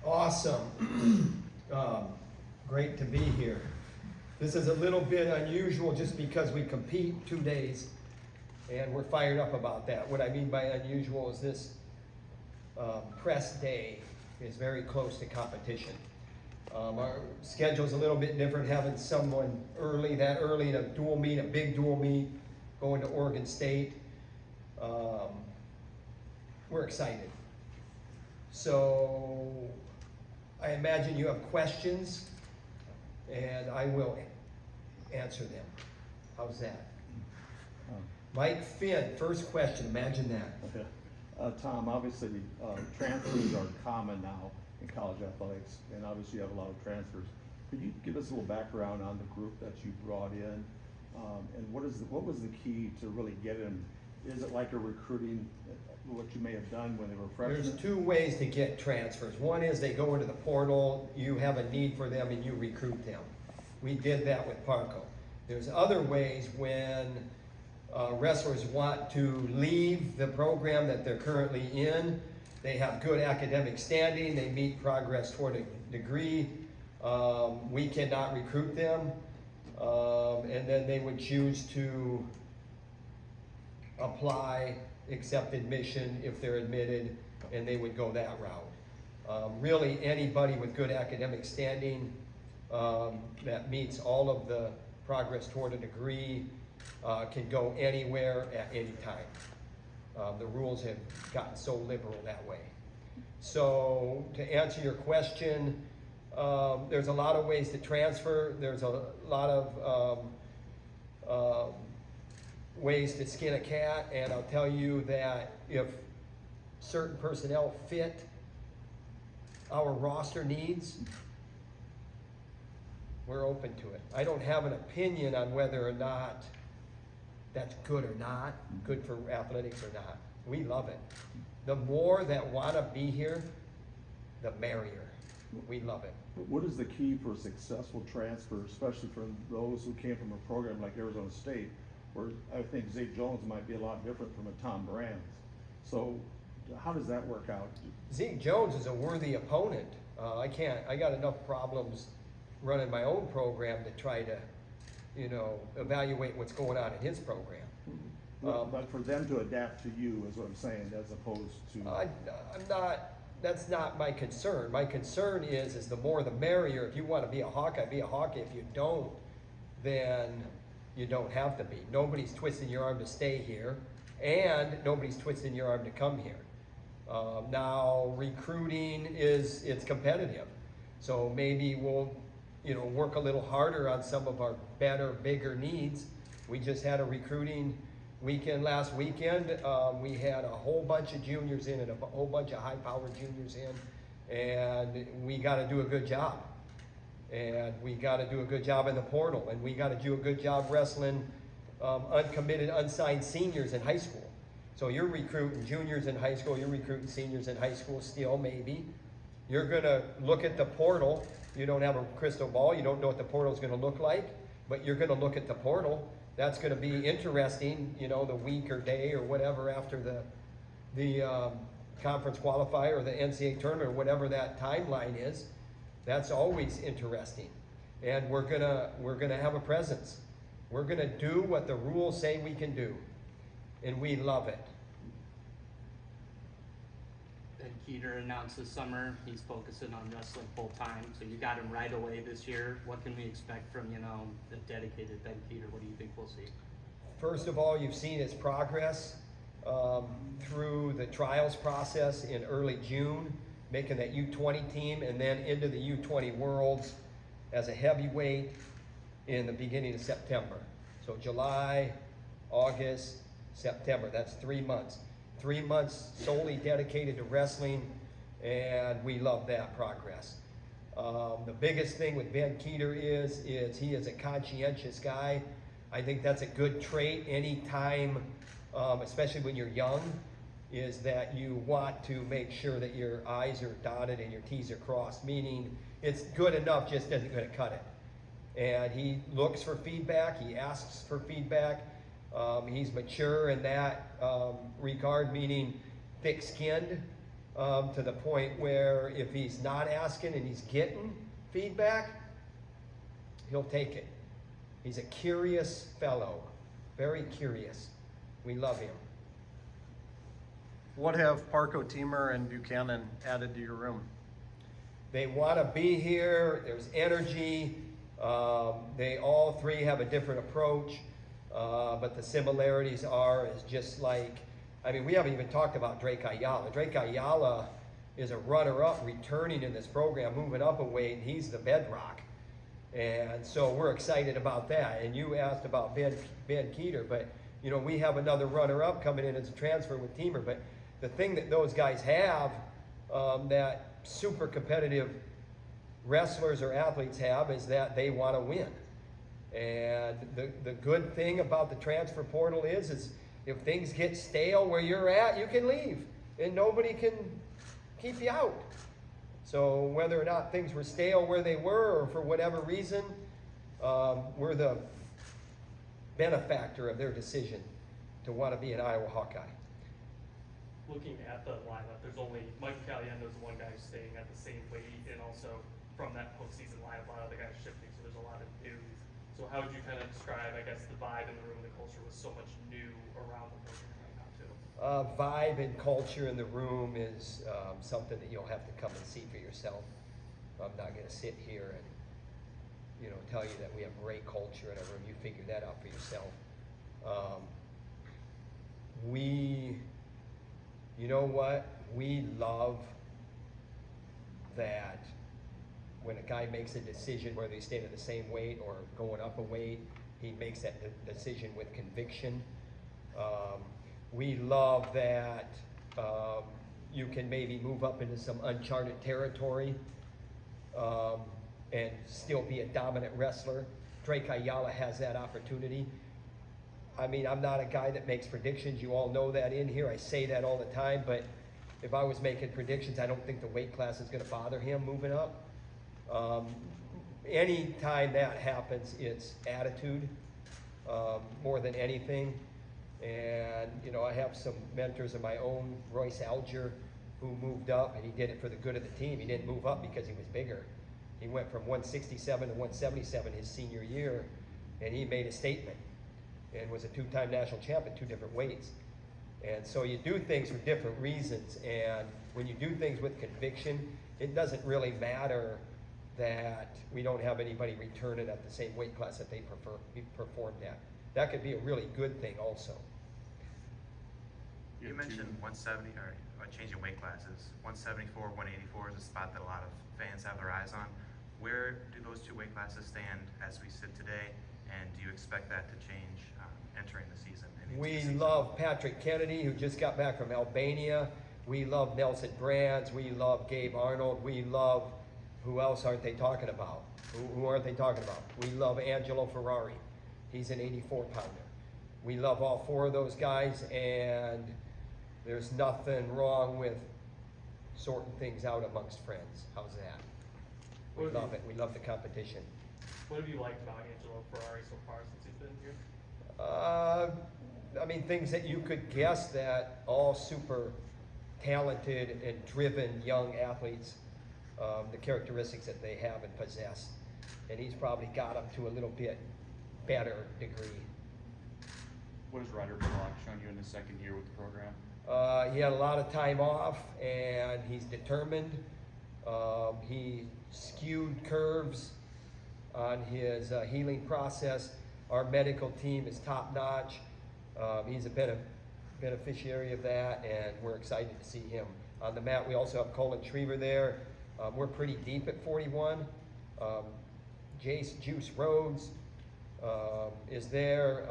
Awesome. Great to be here. This is a little bit unusual just because we compete 2 days and we're fired up about that. What I mean by unusual is this press day is very close to competition. Our schedule's a little bit different, having someone that early in a dual meet, a big dual meet, going to Oregon State. We're excited. So I imagine you have questions and I will answer them. How's that? Mike Finn, first question, imagine that. Okay. Tom, obviously transfers are common now in college athletics, and obviously you have a lot of transfers. Could you give us a little background on the group that you brought in, and what was the key to really get them? Is it like a recruiting, what you may have done when they were freshmen? There's 2 ways to get transfers. One is they go into the portal, you have a need for them and you recruit them. We did that with Parco. There's other ways when wrestlers want to leave the program that they're currently in. They have good academic standing, they meet progress toward a degree. We cannot recruit them, and then they would choose to apply, accept admission if they're admitted, and they would go that route. Really, anybody with good academic standing that meets all of the progress toward a degree can go anywhere at any time. The rules have gotten so liberal that way. So to answer your question, there's a lot of ways to transfer. There's a lot of ways to skin a cat, and I'll tell you that if certain personnel fit our roster needs, we're open to it. I don't have an opinion on whether or not that's good or not, good for athletics or not. We love it. The more that want to be here, the merrier. We love it. What is the key for a successful transfer, especially for those who came from a program like Arizona State, where I think Zeke Jones might be a lot different from a Tom Brands? So how does that work out? Zeke Jones is a worthy opponent. I got enough problems running my own program to try to, evaluate what's going on in his program. But for them to adapt to you is what I'm saying, as opposed to... That's not my concern. My concern is the more the merrier. If you want to be a Hawkeye, be a Hawkeye. If you don't, then you don't have to be. Nobody's twisting your arm to stay here, and nobody's twisting your arm to come here. Now, recruiting it's competitive. So maybe we'll, work a little harder on some of our better, bigger needs. We just had a recruiting weekend last weekend. We had a whole bunch of juniors in and a whole bunch of high-powered juniors in, and we got to do a good job. And we got to do a good job in the portal, and we got to do a good job wrestling uncommitted, unsigned seniors in high school. So you're recruiting juniors in high school, you're recruiting seniors in high school still, maybe. You're going to look at the portal. You don't have a crystal ball. You don't know what the portal is going to look like, but you're going to look at the portal. That's going to be interesting, the week or day or whatever after the conference qualifier or the NCAA tournament or whatever that timeline is. That's always interesting, and we're gonna have a presence. We're gonna do what the rules say we can do, and we love it. Ben Kueter announced this summer he's focusing on wrestling full time. So you got him right away this year. What can we expect from the dedicated Ben Kueter? What do you think we'll see? First of all, you've seen his progress through the trials process in early June, making that U20 team, and then into the U20 Worlds as a heavyweight in the beginning of September. So July, August, September, that's 3 months. 3 months solely dedicated to wrestling, and we love that progress. The biggest thing with Ben Kueter is he is a conscientious guy. I think that's a good trait anytime, especially when you're young, is that you want to make sure that your I's are dotted and your T's are crossed, meaning it's good enough just isn't going to cut it. And he looks for feedback, he asks for feedback. He's mature in that regard, meaning thick-skinned, to the point where if he's not asking and he's getting feedback, he'll take it. He's a curious fellow, very curious. We love him. What have Parco Teamer and Buchanan added to your room? They want to be here. There's energy. They all three have a different approach, but the similarities are is just like, I mean, we haven't even talked about Drake Ayala. Drake Ayala is a runner-up returning in this program, moving up a weight. He's the bedrock. And so we're excited about that. And you asked about Ben Kueter, but you know, we have another runner-up coming in as a transfer with Teamer. But the thing that those guys have, that super competitive wrestlers or athletes have, is that they want to win. And the good thing about the transfer portal is if things get stale where you're at, you can leave and nobody can keep you out. So whether or not things were stale where they were or for whatever reason, we're the benefactor of their decision to want to be an Iowa Hawkeye. Looking at the lineup, there's only Mike Caliendo's the one guy staying at the same weight, and also from that postseason lineup, a lot of the guys shifting, so there's a lot of new. So how would you kind of describe, I guess, the vibe in the room, the culture with so much new around the program right now too? Vibe and culture in the room is something that you'll have to come and see for yourself. I'm not going to sit here and, you know, tell you that we have great culture in our room. You figure that out for yourself. You know what? We love that when a guy makes a decision, whether he's staying at the same weight or going up a weight, he makes that decision with conviction. We love that you can maybe move up into some uncharted territory and still be a dominant wrestler. Drake Ayala has that opportunity. I mean, I'm not a guy that makes predictions. You all know that in here. I say that all the time, but if I was making predictions, I don't think the weight class is going to bother him moving up. Anytime that happens, it's attitude more than anything. And, you know, I have some mentors of my own, Royce Alger, who moved up, and he did it for the good of the team. He didn't move up because he was bigger. He went from 167 to 177 his senior year, and he made a statement and was a two-time national champion, two different weights. And so you do things for different reasons, and when you do things with conviction, it doesn't really matter that we don't have anybody returning at the same weight class that they performed at. That could be a really good thing also. You mentioned 170 or changing weight classes. 174, 184 is a spot that a lot of fans have their eyes on. Where do those two weight classes stand as we sit today, and do you expect that to change entering the season? We love Patrick Kennedy, who just got back from Albania. We love Nelson Brands. We love Gabe Arnold. We love, who else aren't they talking about? Who aren't they talking about? We love Angelo Ferrari. He's an 84-pounder. We love all four of those guys, and there's nothing wrong with sorting things out amongst friends. How's that? We love it. We love the competition. What have you liked about Angelo Ferrari so far since he's been here? I mean, things that you could guess, that all super talented and driven young athletes, the characteristics that they have and possess. And he's probably got them to a little bit better degree. What has Ryder Block shown you in his second year with the program? He had a lot of time off, and he's determined. He skewed curves on his healing process. Our medical team is top notch. He's a beneficiary of that, and we're excited to see him on the mat. We also have Colin Schriever there. We're pretty deep at 41. Juice Rhodes is there.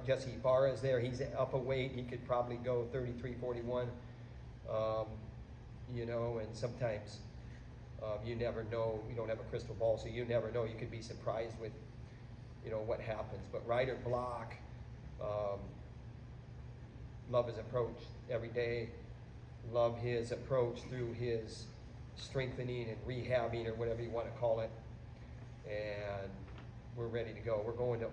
Jesse Ibarra is there. He's up a weight. He could probably go 33, 41. You know, and sometimes you never know. You don't have a crystal ball, so you never know. You could be surprised with, you know, what happens. But Ryder Block, love his approach every day. Love his approach through his strengthening and rehabbing, or whatever you want to call it. And we're ready to go. We're going to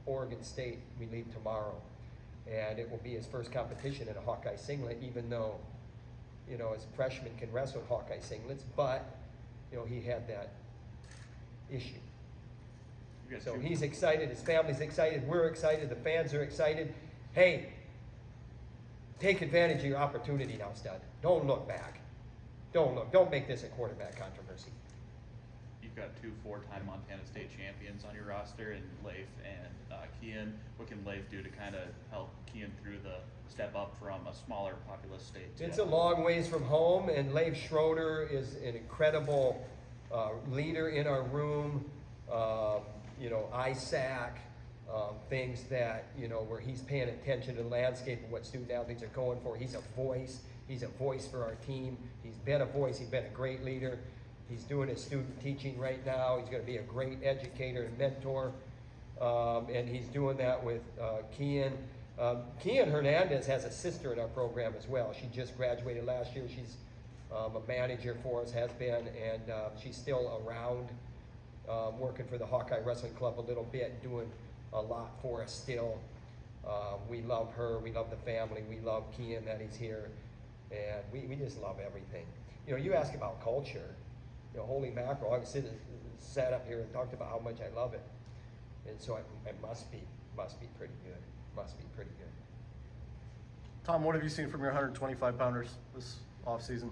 Oregon State. We leave tomorrow, and it will be his first competition in a Hawkeye singlet, even though you know, as freshmen can wrestle Hawkeye singlets, but, you know, he had that issue. You got So two- he's excited, his family's excited, we're excited, the fans are excited. Hey, take advantage of your opportunity now, stud. Don't look back. Don't make this a quarterback controversy. You've got two four-time Montana State champions on your roster, and Leif and Kean. What can Leif do to kind of help Kean through the step up from a smaller populous state? to It's a long ways from home, and Leif Schroeder is an incredible leader in our room. You know, ISAC, things that, you know, where he's paying attention to the landscape of what student athletes are going for. He's a voice. He's a voice for our team. He's been a voice. He's been a great leader. He's doing his student teaching right now. He's going to be a great educator and mentor. And he's doing that with Kean. Kean Hernandez has a sister in our program as well. She just graduated last year. She's a manager for us, has been, and she's still around, working for the Hawkeye Wrestling Club a little bit, doing a lot for us still. We love her. We love the family. We love Kean that he's here. And we just love everything. You know, you ask about culture. You know, holy mackerel, I sat up here and talked about how much I love it. And so it must be pretty good. Must be pretty good. Tom, what have you seen from your 125 pounders this offseason?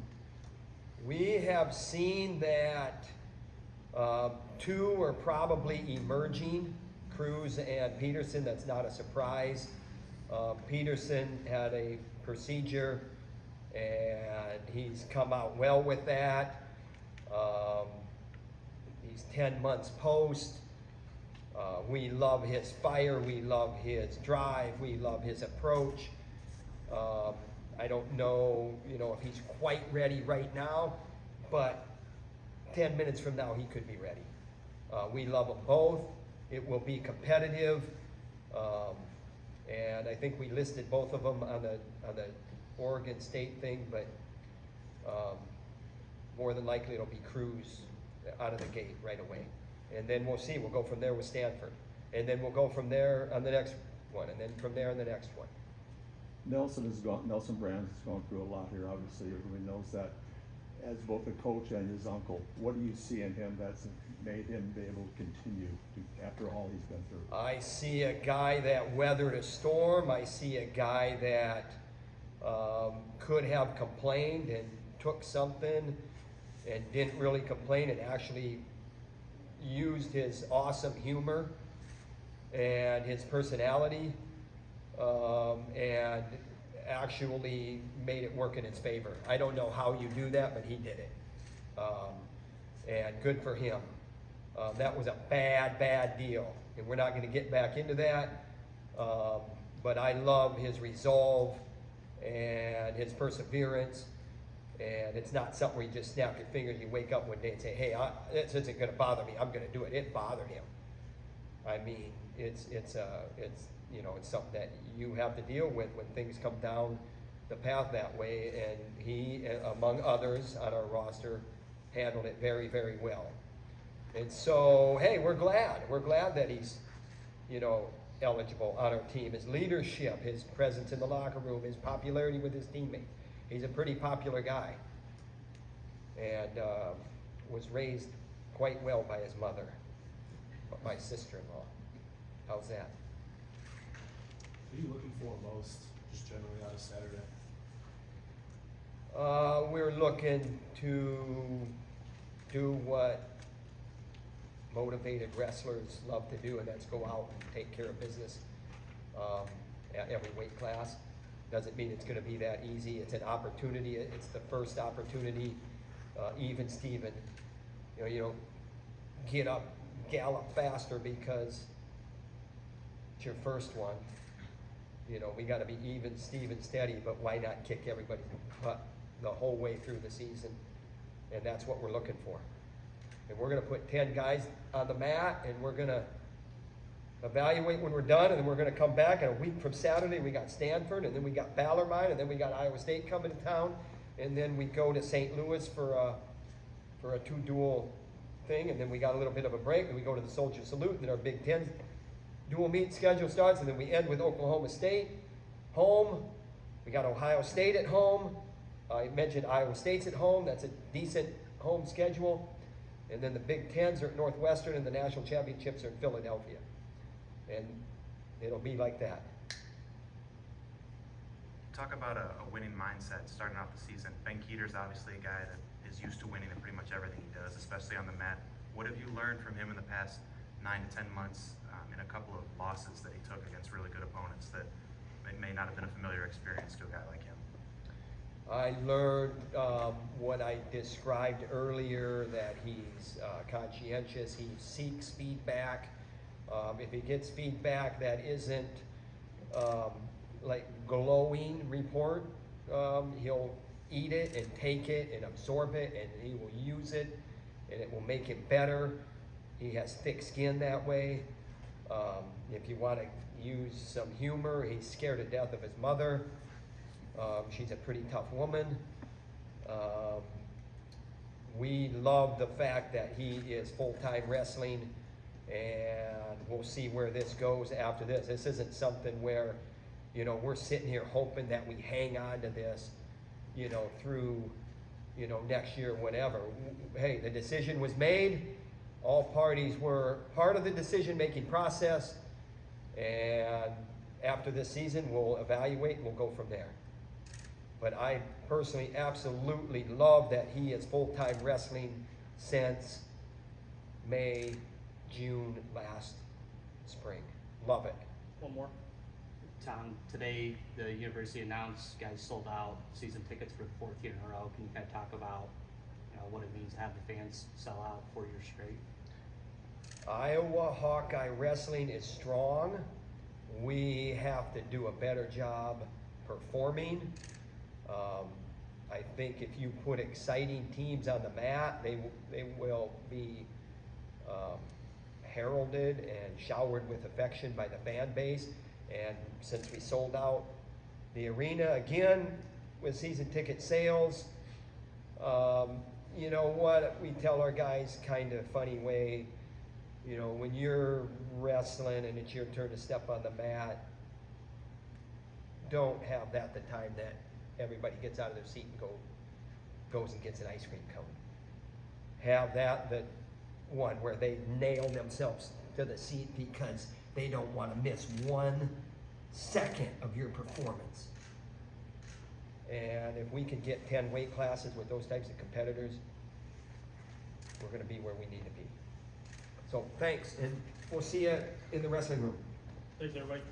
We have seen that two are probably emerging, Cruz and Peterson. That's not a surprise. Peterson had a procedure, and he's come out well with that. He's 10 months post. We love his fire, we love his drive, we love his approach. I don't know, you know, if he's quite ready right now, but 10 minutes from now he could be ready. We love them both. It will be competitive, and I think we listed both of them on the Oregon State thing, but more than likely it'll be Cruz out of the gate right away. And then we'll see, we'll go from there with Stanford. And then we'll go from there on the next one, and then from there on the next one. Nelson Brands has gone through a lot here, obviously, everybody knows that. As both a coach and his uncle, what do you see in him that's made him be able to continue after all he's been through? I see a guy that weathered a storm. I see a guy that could have complained and took something and didn't really complain and actually used his awesome humor and his personality and actually made it work in his favor. I don't know how you do that, but he did it. And good for him. That was a bad deal, and we're not going to get back into that. But I love his resolve and his perseverance. And it's not something where you just snap your fingers and you wake up one day and say, hey, this isn't going to bother me, I'm going to do it. It bothered him. I mean, it's you know, it's something that you have to deal with when things come down the path that way. And he, among others on our roster, handled it very, very well. And so, hey, we're glad that he's, you know, eligible on our team. His leadership, his presence in the locker room, his popularity with his teammates. He's a pretty popular guy, and was raised quite well by his mother, my sister-in-law. How's that? What are you looking for most, just generally on a Saturday? We're looking to do what motivated wrestlers love to do, and that's go out and take care of business at every weight class. Doesn't mean it's going to be that easy. It's an opportunity. It's the first opportunity. Even Steven, you know, get up, gallop faster because it's your first one. You know, we got to be even, Steven, steady, but why not kick everybody's butt the whole way through the season? And that's what we're looking for. And we're going to put 10 guys on the mat, and we're going to evaluate when we're done, and then we're going to come back. And a week from Saturday, we got Stanford, and then we got Bellarmine, and then we got Iowa State coming to town, and then we go to St. Louis for a two-dual thing, and then we got a little bit of a break, and we go to the Soldier Salute, and then our Big Ten dual meet schedule starts, and then we end with Oklahoma State home. We got Ohio State at home, I mentioned Iowa State's at home, that's a decent home schedule. And then the Big Tens are at Northwestern and the national championships are in Philadelphia. And it'll be like that. Talk about a winning mindset starting off the season. Ben Kueter's obviously a guy that is used to winning in pretty much everything he does, especially on the mat. What have you learned from him in the past 9 to 10 months in a couple of losses that he took against really good opponents that may not have been a familiar experience to a guy like him? I learned what I described earlier, that he's conscientious, he seeks feedback. If he gets feedback that isn't like glowing report, he'll eat it and take it and absorb it, and he will use it and it will make him better. He has thick skin that way. If you want to use some humor, he's scared to death of his mother. She's a pretty tough woman. We love the fact that he is full-time wrestling, and we'll see where this goes after this. This isn't something where, you know, we're sitting here hoping that we hang on to this, you know, through, you know, next year, whatever. Hey, the decision was made. All parties were part of the decision-making process, and after this season, we'll evaluate and we'll go from there. But I personally absolutely love that he is full-time wrestling since May, June last spring. Love it. One more. Tom, today the university announced guys sold out season tickets for the 4th year in a row. Can you kind of talk about, you know, what it means to have the fans sell out 4 years straight? Iowa Hawkeye Wrestling is strong. We have to do a better job performing. I think if you put exciting teams on the mat, they will be heralded and showered with affection by the fan base. And since we sold out the arena again with season ticket sales, you know what, we tell our guys kind of funny way, you know, when you're wrestling and it's your turn to step on the mat, don't have that the time that everybody gets out of their seat and goes and gets an ice cream cone. Have that the one where they nail themselves to the seat because they don't want to miss 1 second of your performance. And if we can get 10 weight classes with those types of competitors, we're going to be where we need to be. So thanks, and we'll see you in the wrestling room. Thanks, everybody.